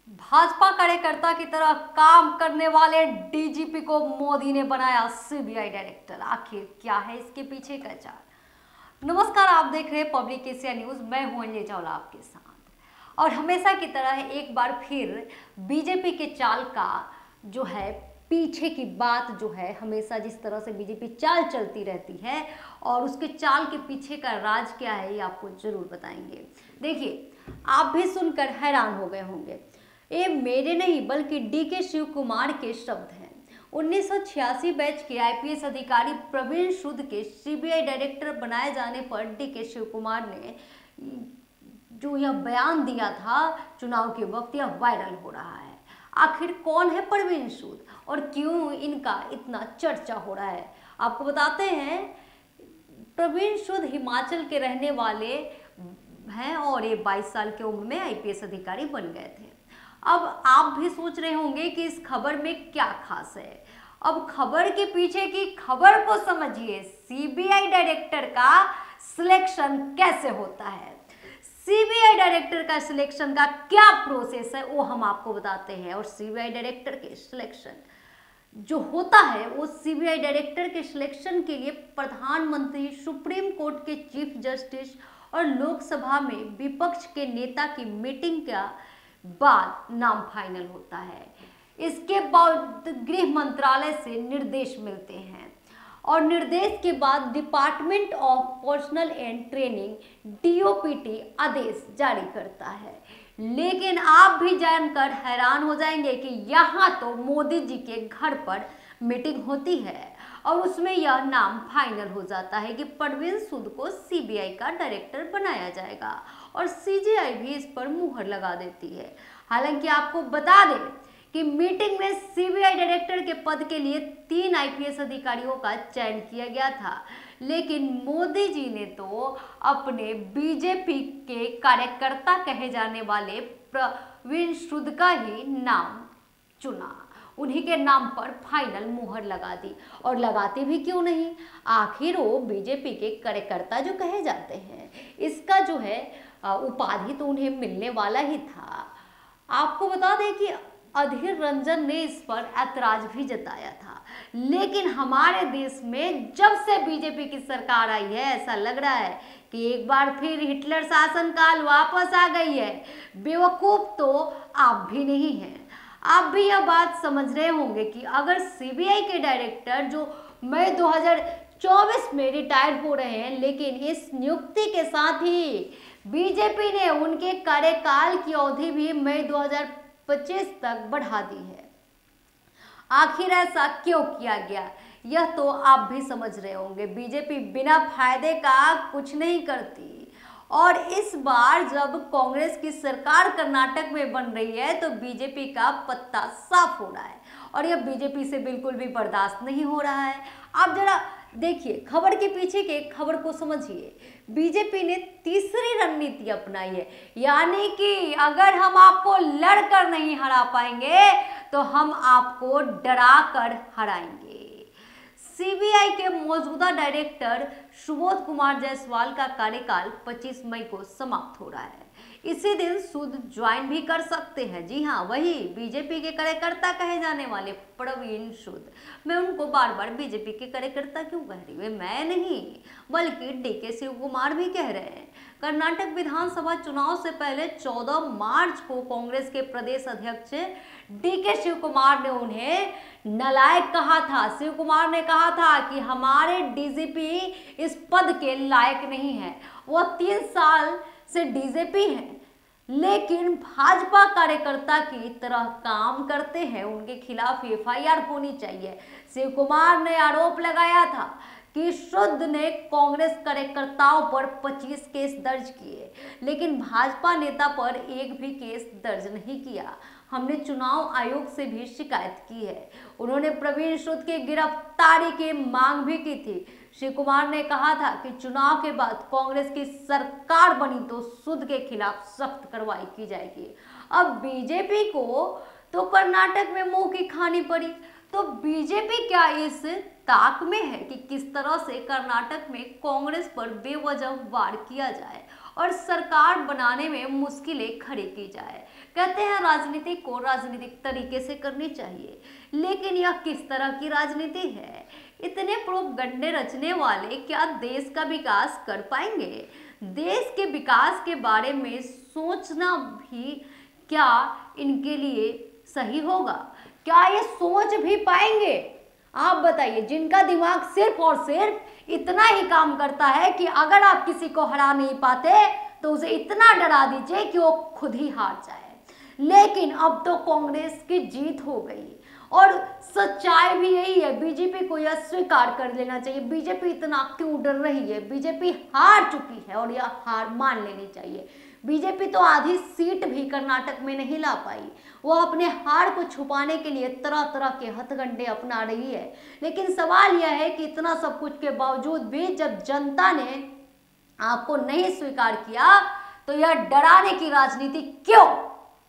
भाजपा कार्यकर्ता की तरह काम करने वाले डीजीपी को मोदी ने बनाया सीबीआई डायरेक्टर। आखिर क्या है इसके पीछे का चाल। नमस्कार, आप देख रहे हैं पब्लिक एशिया न्यूज। मैं हूं अंजलि चावला आपके साथ। और हमेशा की तरह एक बार फिर बीजेपी के चाल का जो है पीछे की बात जो है, हमेशा जिस तरह से बीजेपी चाल चलती रहती है और उसके चाल के पीछे का राज क्या है ये आपको जरूर बताएंगे। देखिए, आप भी सुनकर हैरान हो गए होंगे। ये मेरे नहीं बल्कि डीके शिव कुमार के शब्द हैं। 1986 बैच के आईपीएस अधिकारी प्रवीण सूद के सीबीआई डायरेक्टर बनाए जाने पर डीके शिव कुमार ने जो यह बयान दिया था चुनाव के वक्त, यह वायरल हो रहा है। आखिर कौन है प्रवीण सूद और क्यों इनका इतना चर्चा हो रहा है, आपको बताते हैं। प्रवीण सूद हिमाचल के रहने वाले हैं और ये 22 साल की उम्र में आईपीएस अधिकारी बन गए थे। अब आप भी सोच रहे होंगे कि इस खबर में क्या खास है। अब खबर के पीछे की खबर को समझिए। सीबीआई डायरेक्टर का सिलेक्शन कैसे होता है, सीबीआई डायरेक्टर का सिलेक्शन का क्या प्रोसेस है, वो हम आपको बताते हैं। और सीबीआई डायरेक्टर के सिलेक्शन जो होता है, वो सीबीआई डायरेक्टर के सिलेक्शन के लिए प्रधानमंत्री, सुप्रीम कोर्ट के चीफ जस्टिस और लोकसभा में विपक्ष के नेता की मीटिंग का बाद नाम फाइनल होता है। इसके बाद गृह मंत्रालय से निर्देश मिलते हैं और निर्देश के बाद department of personnel and training DOPT आदेश जारी करता है। लेकिन आप भी जानकर हैरान हो जाएंगे कि यहाँ तो मोदी जी के घर पर मीटिंग होती है और उसमें यह नाम फाइनल हो जाता है कि प्रवीण सूद को सीबीआई का डायरेक्टर बनाया जाएगा और सीजीआई भी इस पर मुहर लगा देती है। हालांकि आपको बता दें कि मीटिंग में सीबीआई डायरेक्टर के पद के लिए 3 आईपीएस अधिकारियों का चयन किया गया था, लेकिन मोदी जी ने तो अपने बीजेपी के कार्यकर्ता कहे जाने वाले प्रवीण सूद का ही नाम चुना। उन्हीं के नाम पर फाइनल मुहर लगा दी। और लगाते भी क्यों नहीं, आखिर वो बीजेपी के कार्यकर्ता जो कहे जाते हैं, इसका जो है उपाधि तो उन्हें मिलने वाला ही था। आपको बता दें कि अधीर रंजन ने इस पर ऐतराज भी जताया था। लेकिन हमारे देश में जब से बीजेपी की सरकार आई है, ऐसा लग रहा है कि एक बार फिर हिटलर शासनकाल वापस आ गई है। बेवकूफ तो आप भी नहीं हैं। आप भी यह बात समझ रहे होंगे कि अगर सीबीआई के डायरेक्टर जो मई 2024 में रिटायर हो रहे हैं, लेकिन इस नियुक्ति के साथ ही बीजेपी ने उनके कार्यकाल की अवधि भी मई 2025 तक बढ़ा दी है। आखिर ऐसा क्यों किया गया, यह तो आप भी समझ रहे होंगे। बीजेपी बिना फायदे का कुछ नहीं करती और इस बार जब कांग्रेस की सरकार कर्नाटक में बन रही है तो बीजेपी का पत्ता साफ हो रहा है और यह बीजेपी से बिल्कुल भी बर्दाश्त नहीं हो रहा है। आप जरा देखिए, खबर के पीछे के खबर को समझिए। बीजेपी ने तीसरी रणनीति अपनाई है, यानी कि अगर हम आपको लड़कर नहीं हरा पाएंगे तो हम आपको डरा कर हराएंगे। सीबीआई के मौजूदा डायरेक्टर सुबोध कुमार जायसवाल का कार्यकाल 25 मई को समाप्त हो रहा है। इसी दिन सूद ज्वाइन भी कर सकते हैं। जी हाँ, वही बीजेपी के कार्यकर्ता कहे जाने वाले प्रवीण सूद। मैं उनको बार बार बीजेपी के कार्यकर्ता क्यों कह रही हूँ, मैं नहीं बल्कि डीके शिव कुमार भी कह रहे हैं। कर्नाटक विधानसभा चुनाव से पहले 14 मार्च को कांग्रेस के प्रदेश अध्यक्ष डीके शिव कुमार ने उन्हें नालायक कहा था। शिव कुमार ने कहा था कि हमारे डीजीपी इस पद के लायक नहीं है। वो 3 साल से डीजीपी हैं, लेकिन भाजपा कार्यकर्ता की तरह काम करते हैं। उनके खिलाफ एफआईआर होनी चाहिए। शिव कुमार ने आरोप लगाया था कि सूद ने कांग्रेस कार्यकर्ताओं पर 25 केस दर्ज किए, लेकिन भाजपा नेता पर एक भी केस दर्ज नहीं किया। हमने चुनाव आयोग से भी शिकायत की है। उन्होंने प्रवीण सूद की गिरफ्तारी की मांग भी की थी। शिव कुमार ने कहा था कि चुनाव के बाद कांग्रेस की सरकार बनी तो सूद के खिलाफ सख्त कार्रवाई की जाएगी। अब बीजेपी को तो कर्नाटक में मुंह की खानी पड़ी, तो बीजेपी क्या इस ताक में है कि किस तरह से कर्नाटक में कांग्रेस पर बेवजह वार किया जाए और सरकार बनाने में मुश्किलें खड़ी की जाए। कहते हैं राजनीति को राजनीतिक तरीके से करनी चाहिए, लेकिन यह किस तरह की राजनीति है? इतने प्रोपगंडे रचने वाले क्या देश का विकास कर पाएंगे? देश के विकास के बारे में सोचना भी क्या इनके लिए सही होगा? क्या ये सोच भी पाएंगे? आप बताइए, जिनका दिमाग सिर्फ और सिर्फ इतना ही काम करता है कि अगर आप किसी को हरा नहीं पाते तो उसे इतना डरा दीजिए कि वो खुद ही हार जाए। लेकिन अब तो कांग्रेस की जीत हो गई और सच्चाई भी यही है। बीजेपी को यह स्वीकार कर लेना चाहिए। बीजेपी इतना क्यों डर रही है? बीजेपी हार चुकी है और यह हार मान लेनी चाहिए। बीजेपी तो आधी सीट भी कर्नाटक में नहीं ला पाई। वह अपने हार को छुपाने के लिए तरह तरह के हथकंडे अपना रही है। लेकिन सवाल यह है कि इतना सब कुछ के बावजूद भी जब जनता ने आपको नहीं स्वीकार किया तो यह डराने की राजनीति क्यों?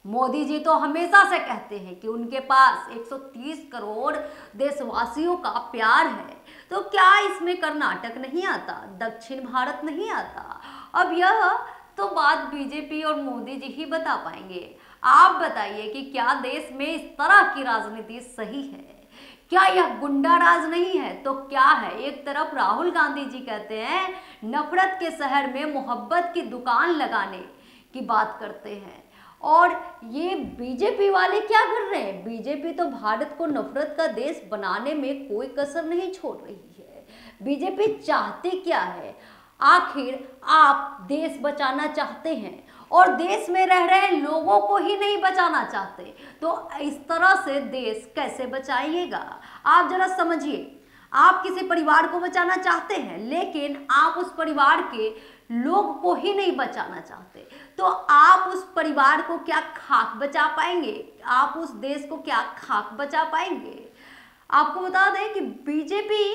मोदी जी तो हमेशा से कहते हैं कि उनके पास 130 करोड़ देशवासियों का प्यार है, तो क्या इसमें कर्नाटक नहीं आता, दक्षिण भारत नहीं आता? अब यह तो बात बीजेपी और मोदी जी ही बता पाएंगे। आप बताइए कि क्या देश में इस तरह की राजनीति सही है? क्या यह गुंडा राज नहीं है तो क्या है? एक तरफ राहुल गांधी जी कहते हैं नफरत के शहर में मोहब्बत की दुकान लगाने की बात करते हैं, और ये बीजेपी वाले क्या कर रहे हैं? बीजेपी तो भारत को नफरत का देश बनाने में कोई कसर नहीं छोड़ रही है। बीजेपी चाहती क्या है? आखिर आप देश बचाना चाहते हैं और देश में रह रहे लोगों को ही नहीं बचाना चाहते, तो इस तरह से देश कैसे बचाइएगा? आप जरा समझिए। आप किसी परिवार को बचाना चाहते हैं, लेकिन आप उस परिवार के लोग को ही नहीं बचाना चाहते, तो आप उस परिवार को क्या खाक बचा पाएंगे? आप उस देश को क्या खाक बचा पाएंगे? आपको बता दें कि बीजेपी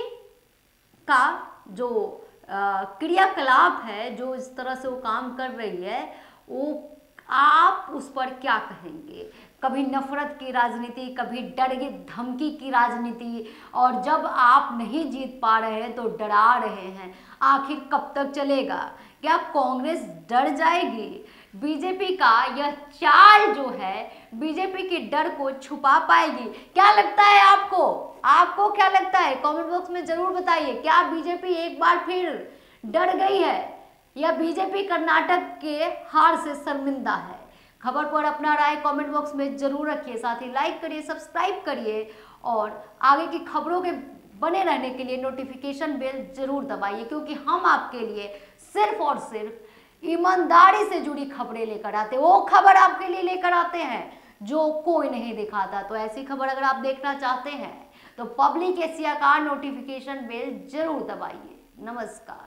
का जो क्रियाकलाप है, जो इस तरह से वो काम कर रही है, वो आप उस पर क्या कहेंगे? कभी नफरत की राजनीति, कभी डर की धमकी की राजनीति, और जब आप नहीं जीत पा रहे हैं तो डरा रहे हैं। आखिर कब तक चलेगा? क्या कांग्रेस डर जाएगी? बीजेपी का यह चाल जो है बीजेपी के डर को छुपा पाएगी? क्या लगता है आपको? आपको क्या लगता है? कमेंट बॉक्स में जरूर बताइए। क्या बीजेपी एक बार फिर डर गई है या बीजेपी कर्नाटक के हार से शर्मिंदा है? खबर पर अपना राय कमेंट बॉक्स में जरूर रखिए। साथ ही लाइक करिए, सब्सक्राइब करिए और आगे की खबरों के बने रहने के लिए नोटिफिकेशन बेल जरूर दबाइए, क्योंकि हम आपके लिए सिर्फ और सिर्फ ईमानदारी से जुड़ी खबरें लेकर आते हैं। वो खबर आपके लिए लेकर आते हैं जो कोई नहीं दिखाता। तो ऐसी खबर अगर आप देखना चाहते हैं तो पब्लिक एशिया का नोटिफिकेशन बेल जरूर दबाइए। नमस्कार।